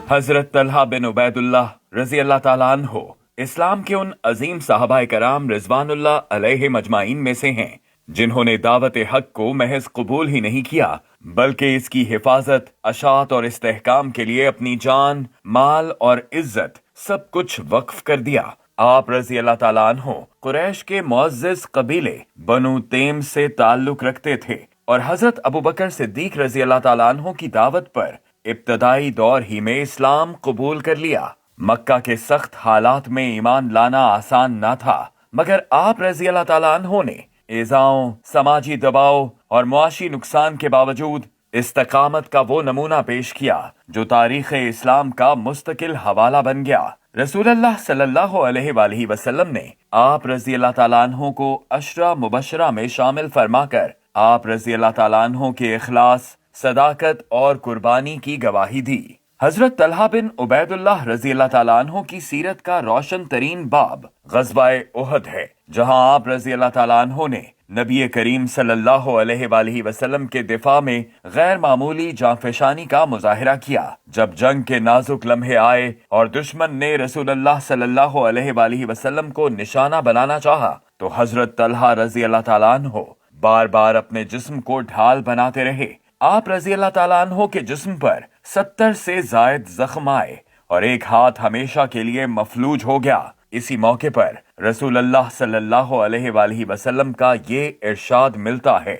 حضرت طلحہ بن عبیداللہ رضی اللہ تعالیٰ عنہ اسلام کے ان عظیم صحابہ کرام رضوان اللہ علیہ مجمعین میں سے ہیں جنہوں نے دعوت حق کو محض قبول ہی نہیں کیا بلکہ اس کی حفاظت، اشاعت اور استحکام کے لیے اپنی جان، مال اور عزت سب کچھ وقف کر دیا۔ آپ رضی اللہ تعالیٰ عنہ قریش کے معزز قبیلے بنو تیم سے تعلق رکھتے تھے اور حضرت ابوبکر صدیق رضی اللہ تعالیٰ عنہ کی دعوت پر ابتدائی دور ہی میں اسلام قبول کر لیا۔ مکہ کے سخت حالات میں ایمان لانا آسان نہ تھا، مگر آپ رضی اللہ تعالیٰ عنہ نے ایذاؤں، سماجی دباؤ اور معاشی نقصان کے باوجود استقامت کا وہ نمونہ پیش کیا جو تاریخ اسلام کا مستقل حوالہ بن گیا۔ رسول اللہ صلی اللہ علیہ وآلہ وسلم نے آپ رضی اللہ تعالیٰ عنہ کو عشرہ مبشرہ میں شامل فرما کر آپ رضی اللہ تعالیٰ عنہ کے اخلاص، صداقت اور قربانی کی گواہی دی۔ حضرت طلحہ بن عبیداللہ رضی اللہ تعالیٰ عنہ کی سیرت کا روشن ترین باب غزوہ احد ہے، جہاں آپ رضی اللہ تعالیٰ عنہ نے نبی کریم صلی اللہ علیہ وآلہ وسلم کے دفاع میں غیر معمولی جانفشانی کا مظاہرہ کیا۔ جب جنگ کے نازک لمحے آئے اور دشمن نے رسول اللہ صلی اللہ علیہ وآلہ وسلم کو نشانہ بنانا چاہا تو حضرت طلحہ رضی اللہ تعالیٰ عنہ بار بار اپنے جسم کو ڈھال بناتے رہے۔ آپ رضی اللہ تعالیٰ عنہ کے جسم پر 70 سے زائد زخم آئے اور ایک ہاتھ ہمیشہ کے لیے مفلوج ہو گیا۔ اسی موقع پر رسول اللہ صلی اللہ علیہ وآلہ وسلم کا یہ ارشاد ملتا ہے،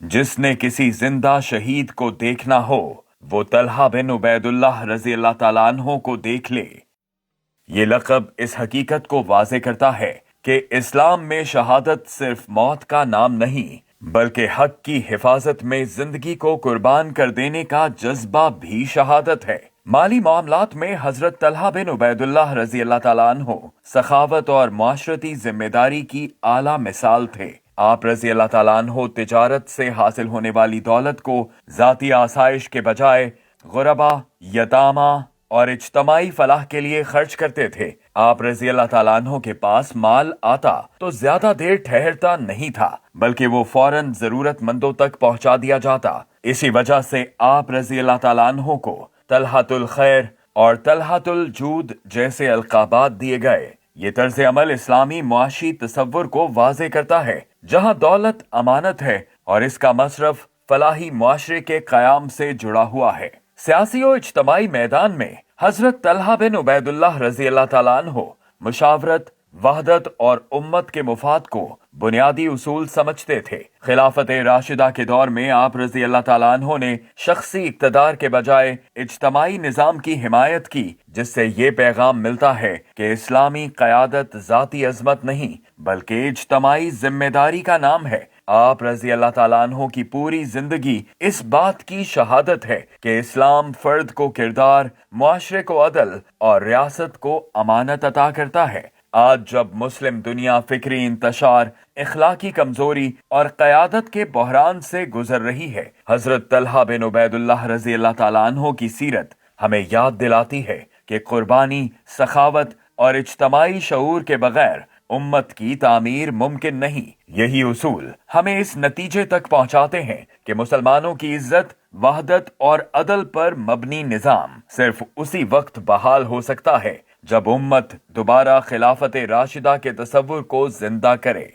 جس نے کسی زندہ شہید کو دیکھنا ہو وہ طلحہ بن عبیداللہ رضی اللہ تعالیٰ عنہ کو دیکھ لے۔ یہ لقب اس حقیقت کو واضح کرتا ہے کہ اسلام میں شہادت صرف موت کا نام نہیں بلکہ حق کی حفاظت میں زندگی کو قربان کر دینے کا جذبہ بھی شہادت ہے۔ مالی معاملات میں حضرت طلحہ بن عبیداللہ رضی اللہ تعالیٰ عنہ سخاوت اور معاشرتی ذمہ داری کی اعلیٰ مثال تھے۔ آپ رضی اللہ تعالیٰ عنہ تجارت سے حاصل ہونے والی دولت کو ذاتی آسائش کے بجائے غربا، یتامى اور اجتماعی فلاح کے لیے خرچ کرتے تھے۔ آپ رضی اللہ تعالیٰ عنہ کے پاس مال آتا تو زیادہ دیر ٹھہرتا نہیں تھا بلکہ وہ فوراً ضرورت مندوں تک پہنچا دیا جاتا۔ اسی وجہ سے آپ رضی اللہ تعالیٰ عنہ کو طلحۃ الخیر اور طلحۃ الجود جیسے القابات دیے گئے۔ یہ طرز عمل اسلامی معاشی تصور کو واضح کرتا ہے، جہاں دولت امانت ہے اور اس کا مصرف فلاحی معاشرے کے قیام سے جڑا ہوا ہے۔ سیاسی و اجتماعی میدان میں حضرت طلحہ بن عبیداللہ رضی اللہ تعالیٰ عنہ مشاورت، وحدت اور امت کے مفاد کو بنیادی اصول سمجھتے تھے۔ خلافت راشدہ کے دور میں آپ رضی اللہ تعالیٰ عنہ نے شخصی اقتدار کے بجائے اجتماعی نظام کی حمایت کی، جس سے یہ پیغام ملتا ہے کہ اسلامی قیادت ذاتی عظمت نہیں بلکہ اجتماعی ذمہ داری کا نام ہے۔ آپ رضی اللہ تعالیٰ عنہ کی پوری زندگی اس بات کی شہادت ہے کہ اسلام فرد کو کردار، معاشرے کو عدل اور ریاست کو امانت عطا کرتا ہے۔ آج جب مسلم دنیا فکری انتشار، اخلاقی کمزوری اور قیادت کے بحران سے گزر رہی ہے، حضرت طلحہ بن عبیداللہ رضی اللہ تعالیٰ عنہ کی سیرت ہمیں یاد دلاتی ہے کہ قربانی، سخاوت اور اجتماعی شعور کے بغیر امت کی تعمیر ممکن نہیں۔ یہی اصول ہمیں اس نتیجے تک پہنچاتے ہیں کہ مسلمانوں کی عزت، وحدت اور عدل پر مبنی نظام صرف اسی وقت بحال ہو سکتا ہے جب امت دوبارہ خلافت راشدہ کے تصور کو زندہ کرے۔